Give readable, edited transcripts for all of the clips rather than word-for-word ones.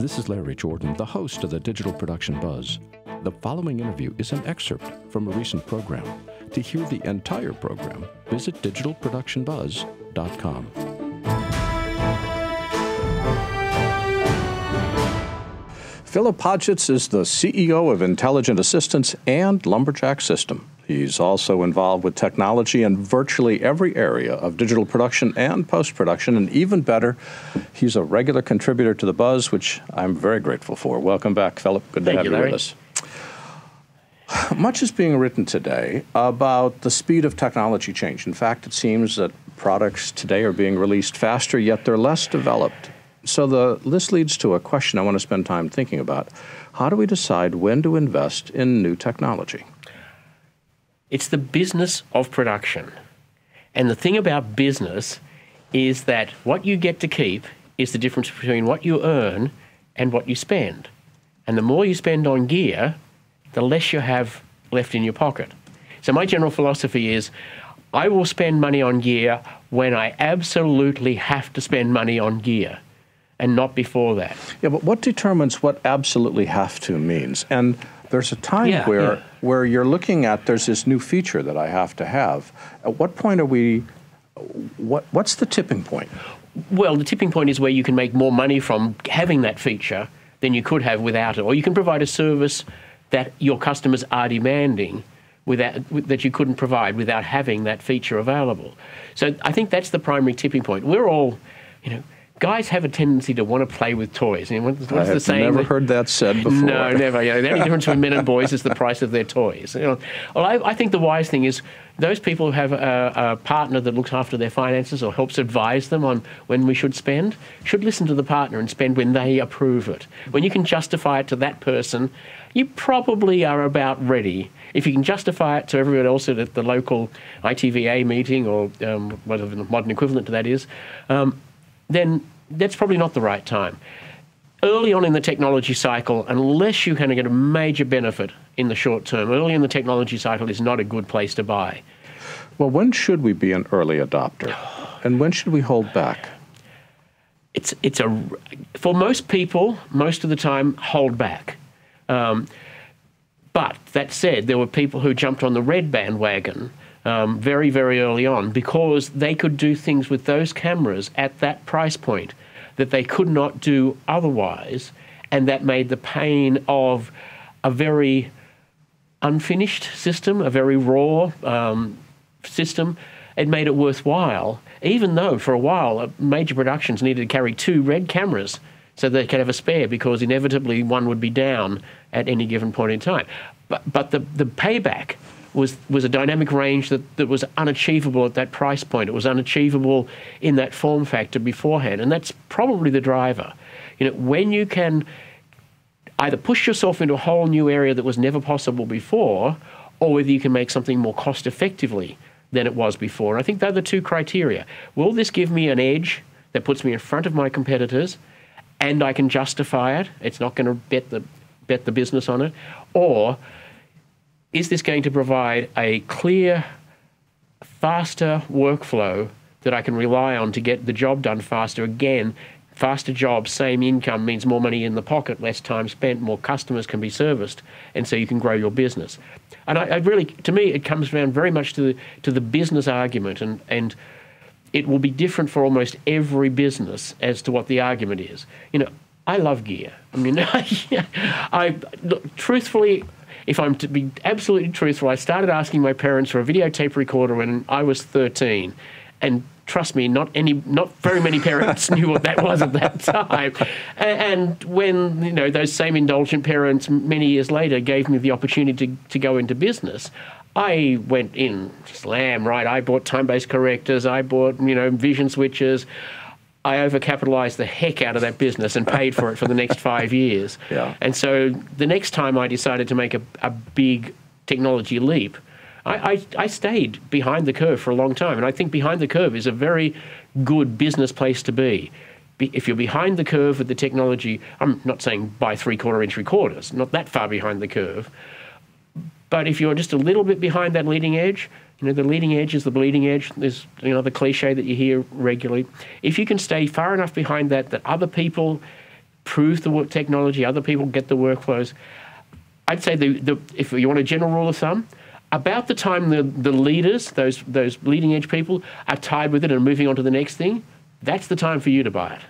This is Larry Jordan, the host of the Digital Production Buzz. The following interview is an excerpt from a recent program. To hear the entire program, visit digitalproductionbuzz.com. Philip Hodgetts is the CEO of Intelligent Assistance and Lumberjack System. He's also involved with technology in virtually every area of digital production and post-production, and even better, he's a regular contributor to The Buzz, which I'm very grateful for. Welcome back, Philip. Good to have you with us. Much is being written today about the speed of technology change. In fact, it seems that products today are being released faster, yet they're less developed. So this leads to a question I want to spend time thinking about. How do we decide when to invest in new technology? It's the business of production. And the thing about business is that what you get to keep is the difference between what you earn and what you spend. And the more you spend on gear, the less you have left in your pocket. So my general philosophy is, I will spend money on gear when I absolutely have to spend money on gear, and not before that. Yeah, but what determines what absolutely have to means? And there's a time where you're looking at, there's this new feature that I have to have. At what point are we, what's the tipping point? Well, the tipping point is where you can make more money from having that feature than you could have without it. Or you can provide a service that your customers are demanding that you couldn't provide without having that feature available. So I think that's the primary tipping point. We're all, guys have a tendency to want to play with toys. What's the saying? I've never heard that said before. No, never. The only difference between men and boys is the price of their toys. Well, I think the wise thing is those people who have a partner that looks after their finances or helps advise them on when we should spend, should listen to the partner and spend when they approve it. When you can justify it to that person, you probably are about ready. If you can justify it to everyone else at the local ITVA meeting or whatever the modern equivalent to that is, then that's probably not the right time. Early on in the technology cycle, unless you're going to get a major benefit in the short term, early in the technology cycle is not a good place to buy. Well, when should we be an early adopter? And when should we hold back? For most people, most of the time, hold back. But that said, there were people who jumped on the red bandwagon very, very early on because they could do things with those cameras at that price point that they could not do otherwise, and that made the pain of a very unfinished system, a very raw system, it made it worthwhile, even though for a while major productions needed to carry 2 red cameras so they could have a spare because inevitably one would be down at any given point in time. But the payback was a dynamic range that was unachievable at that price point. It was unachievable in that form factor beforehand, and that's probably the driver. When you can either push yourself into a whole new area that was never possible before, or whether you can make something more cost effectively than it was before. And I think they're the 2 criteria. Will this give me an edge that puts me in front of my competitors, and I can justify it? It's not going to bet the business on it, or is this going to provide a clear, faster workflow that I can rely on to get the job done faster? Again, faster jobs, same income means more money in the pocket, less time spent, more customers can be serviced, and so you can grow your business. And I really, to me, it comes around very much to the business argument, and it will be different for almost every business as to what the argument is. I love gear. Truthfully, if I'm to be absolutely truthful, I started asking my parents for a videotape recorder when I was 13. And trust me, not very many parents knew what that was at that time. And when, those same indulgent parents many years later gave me the opportunity to go into business, I went in slam, right? I bought time-based correctors. I bought, vision switches. I overcapitalized the heck out of that business and paid for it for the next 5 years. Yeah. And so the next time I decided to make a big technology leap, I stayed behind the curve for a long time. And I think behind the curve is a very good business place to be. If you're behind the curve with the technology, I'm not saying buy 3/4-inch recorders, not that far behind the curve. But if you're just a little bit behind that leading edge, the leading edge is the bleeding edge. There's, the cliche that you hear regularly. If you can stay far enough behind that other people prove the technology, other people get the workflows. I'd say if you want a general rule of thumb, about the time the leaders, those leading edge people, are tied with it and moving on to the next thing, that's the time for you to buy it.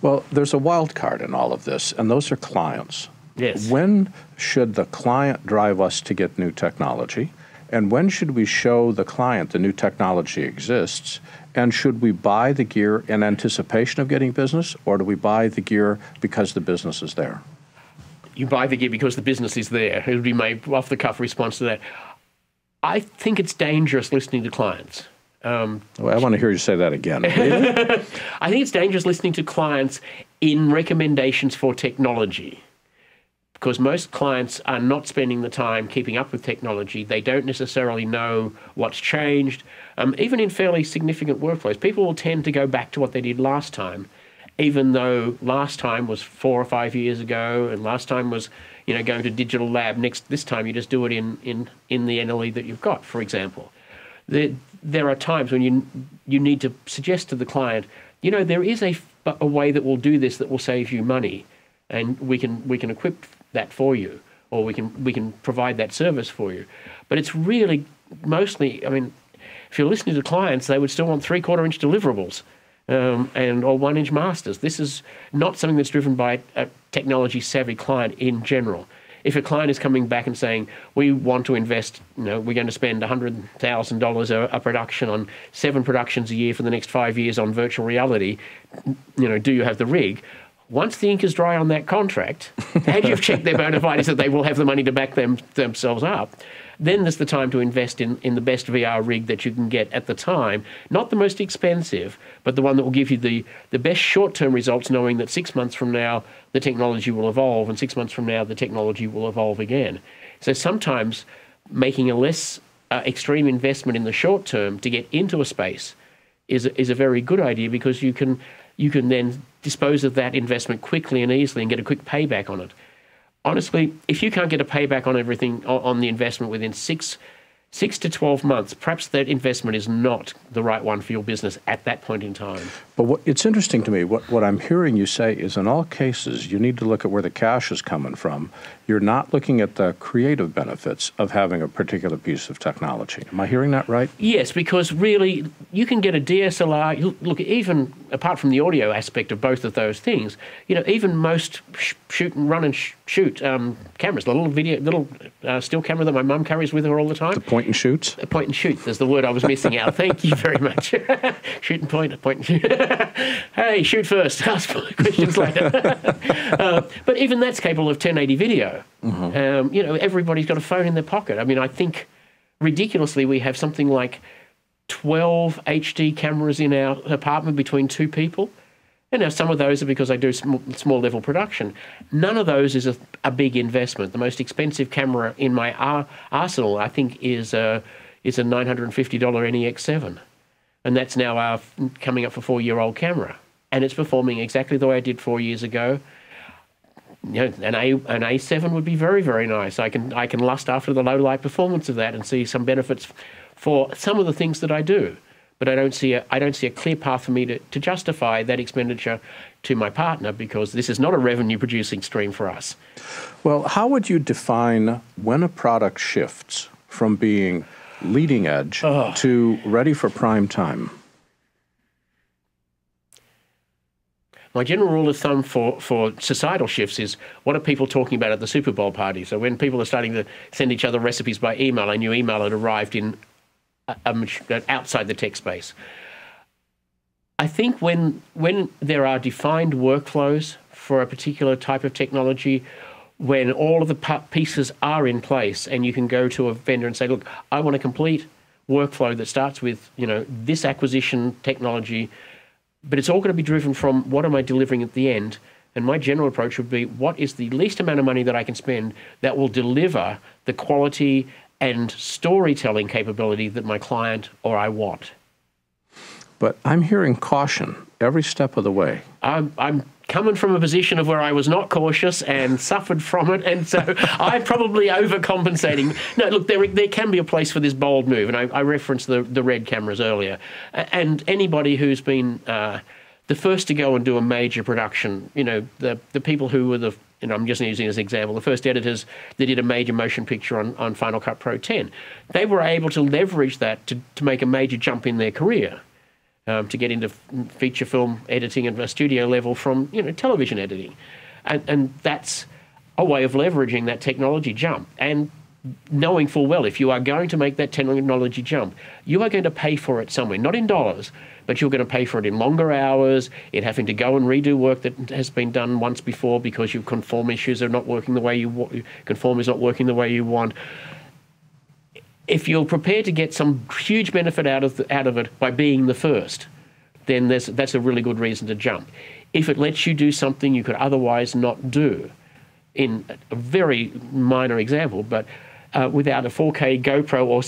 Well, there's a wild card in all of this, and those are clients. Yes. When should the client drive us to get new technology? And when should we show the client the new technology exists? And should we buy the gear in anticipation of getting business, or do we buy the gear because the business is there? You buy the gear because the business is there. It would be my off-the-cuff response to that. I think it's dangerous listening to clients. Well, I want to hear you say that again. I think it's dangerous listening to clients in recommendations for technology, because most clients are not spending the time keeping up with technology. They don't necessarily know what's changed. Even in fairly significant workflows, people will tend to go back to what they did last time, even though last time was 4 or 5 years ago, and last time was, going to digital lab. This time you just do it in the NLE that you've got, for example. There are times when you need to suggest to the client, there is a way that will do this that will save you money, and we can equip that for you, or we can provide that service for you. But it's really mostly, if you're listening to clients, they would still want 3/4-inch deliverables or 1-inch masters. This is not something that's driven by a technology savvy client in general. If a client is coming back and saying, we want to invest, we're going to spend $100,000 a production on 7 productions a year for the next 5 years on virtual reality, do you have the rig? Once the ink is dry on that contract, and you've checked their bona fides that they will have the money to back themselves up, then there's the time to invest in the best VR rig that you can get at the time. Not the most expensive, but the one that will give you the best short-term results, knowing that 6 months from now, the technology will evolve, and 6 months from now, the technology will evolve again. So sometimes making a less extreme investment in the short term to get into a space is a very good idea, because you can then dispose of that investment quickly and easily and get a quick payback on it. Honestly, if you can't get a payback on everything, on the investment within 6 to 12 months, perhaps that investment is not the right one for your business at that point in time. But it's interesting to me, what I'm hearing you say is, in all cases, you need to look at where the cash is coming from. You're not looking at the creative benefits of having a particular piece of technology. Am I hearing that right? Yes, because really, you can get a DSLR. Look, even apart from the audio aspect of both of those things, even most shoot and run and shoot cameras, the little still camera that my mum carries with her all the time. The point and shoots? Point and shoot. There's the word I was missing out. Thank you very much. Shoot and point and shoot. Hey, shoot first, ask questions later. But even that's capable of 1080 video. Mm-hmm. Everybody's got a phone in their pocket. I think ridiculously we have something like 12 HD cameras in our apartment between 2 people. And now some of those are because I do small level production. None of those is a big investment. The most expensive camera in my arsenal, I think, is a $950 NEX7. And that's now coming up for 4-year-old camera. And it's performing exactly the way I did 4 years ago. An A7 would be very, very nice. I can lust after the low light performance of that and see some benefits for some of the things that I do. But I don't see a clear path for me to justify that expenditure to my partner, because this is not a revenue producing stream for us. Well, how would you define when a product shifts from being leading edge to ready for prime time? My general rule of thumb for societal shifts is, what are people talking about at the Super Bowl party? So when people are starting to send each other recipes by email, a new email had arrived in outside the tech space. I think when there are defined workflows for a particular type of technology, when all of the pieces are in place and you can go to a vendor and say, look, I want a complete workflow that starts with, this acquisition technology, but it's all going to be driven from what am I delivering at the end. And my general approach would be, what is the least amount of money that I can spend that will deliver the quality and storytelling capability that my client or I want? But I'm hearing caution every step of the way. I'm coming from a position of where I was not cautious and suffered from it, and so I'm probably overcompensating. No, look, there can be a place for this bold move, and I referenced the red cameras earlier. And anybody who's been the first to go and do a major production. You know, the people who were I'm just using as an example, the first editors that did a major motion picture on Final Cut Pro 10, they were able to leverage that to make a major jump in their career, to get into feature film editing at a studio level from, you know, television editing. And that's a way of leveraging that technology jump. And knowing full well, if you are going to make that technology jump, you are going to pay for it somewhere, not in dollars, but you're going to pay for it in longer hours, in having to go and redo work that has been done once before because your conform issues are not working the way you want, conform is not working the way you want. If you're prepared to get some huge benefit out of it by being the first, then that's a really good reason to jump. If it lets you do something you could otherwise not do, in a very minor example, but without a 4K GoPro or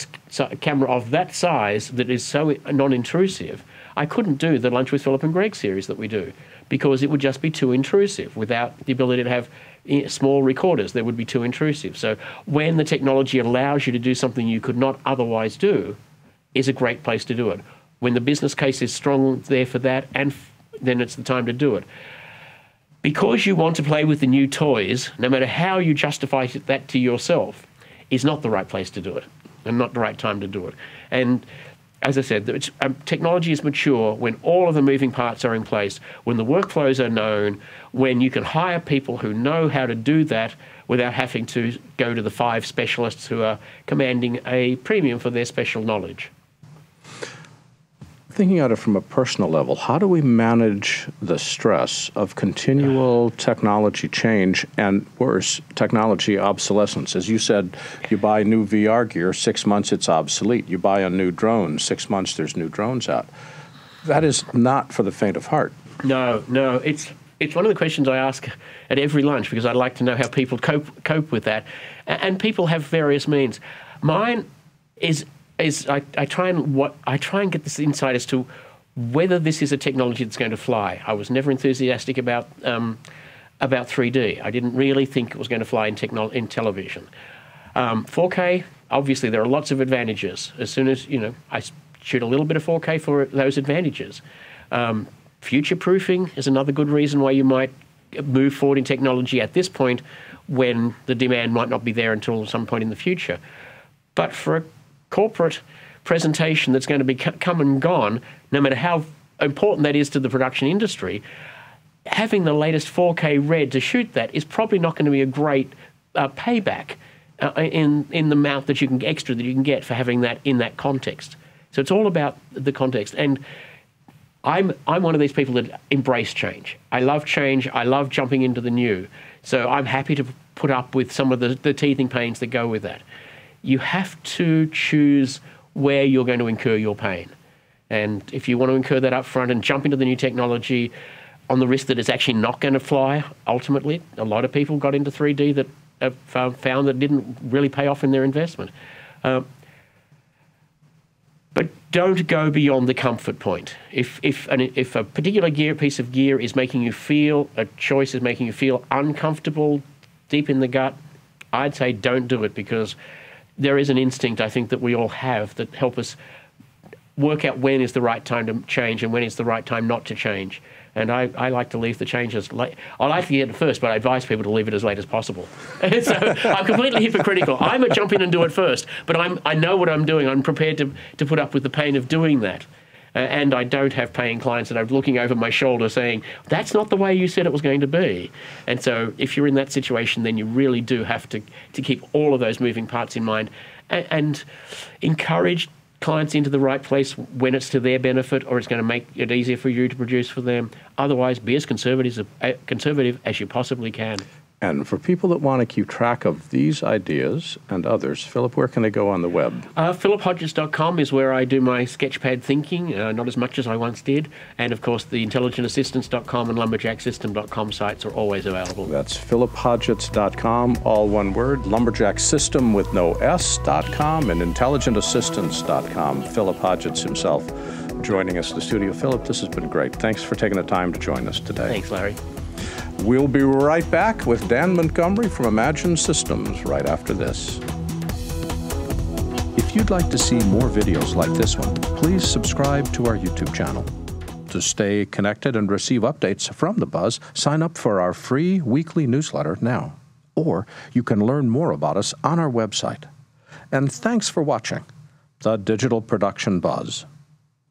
camera of that size that is so non-intrusive, I couldn't do the Lunch with Philip and Greg series that we do because it would just be too intrusive. Without the ability to have small recorders, they would be too intrusive. So when the technology allows you to do something you could not otherwise do, is a great place to do it. When the business case is strong there for that, and then it's the time to do it. Because you want to play with the new toys, no matter how you justify that to yourself, is not the right place to do it and not the right time to do it. And as I said, technology is mature when all of the moving parts are in place, when the workflows are known, when you can hire people who know how to do that without having to go to the 5 specialists who are commanding a premium for their special knowledge. Thinking at it from a personal level, how do we manage the stress of continual technology change and, worse, technology obsolescence? As you said, you buy new VR gear, 6 months it's obsolete. You buy a new drone, 6 months there's new drones out. That is not for the faint of heart. No, it's one of the questions I ask at every lunch because I'd like to know how people cope with that. And people have various means. Mine is I try and get this insight as to whether this is a technology that's going to fly. I was never enthusiastic about 3D. I didn't really think it was going to fly in television. 4K, obviously, there are lots of advantages. As soon as I shoot a little bit of 4K for those advantages. Future-proofing is another good reason why you might move forward in technology at this point, when the demand might not be there until some point in the future. But for a corporate presentation that's going to be come and gone, no matter how important that is to the production industry, having the latest 4K RED to shoot that is probably not going to be a great payback in the amount that you can extra that you can get for having that in that context. So it's all about the context. And I'm one of these people that embrace change. I love change. I love jumping into the new. So I'm happy to put up with some of the teething pains that go with that. You have to choose where you're going to incur your pain. And if you want to incur that up front and jump into the new technology on the risk that it's actually not going to fly, ultimately, a lot of people got into 3D that have found that didn't really pay off in their investment. But don't go beyond the comfort point. If a particular piece of gear is making you feel, a choice is making you feel uncomfortable deep in the gut, I'd say don't do it, because there is an instinct, I think, that we all have that help us work out when is the right time to change and when is the right time not to change. And I like to leave the changes late. I like to get it first, but I advise people to leave it as late as possible. So I'm completely hypocritical. I'm a jump in and do it first, but I know what I'm doing. I'm prepared to put up with the pain of doing that. And I don't have paying clients that are looking over my shoulder saying, that's not the way you said it was going to be. And so if you're in that situation, then you really do have to keep all of those moving parts in mind and encourage clients into the right place when it's to their benefit or it's going to make it easier for you to produce for them. Otherwise, be as conservative as you possibly can. And for people that want to keep track of these ideas and others, Philip, where can they go on the web? PhilipHodgetts.com is where I do my sketchpad thinking, not as much as I once did. And, of course, the IntelligentAssistance.com and LumberjackSystem.com sites are always available. That's PhilipHodgetts.com, all one word, LumberjackSystem with no S.com, and IntelligentAssistance.com. Philip Hodgetts himself joining us in the studio. Philip, this has been great. Thanks for taking the time to join us today. Thanks, Larry. We'll be right back with Dan Montgomery from Imagine Systems right after this. If you'd like to see more videos like this one, please subscribe to our YouTube channel. To stay connected and receive updates from the Buzz, sign up for our free weekly newsletter now. Or you can learn more about us on our website. And thanks for watching the Digital Production Buzz.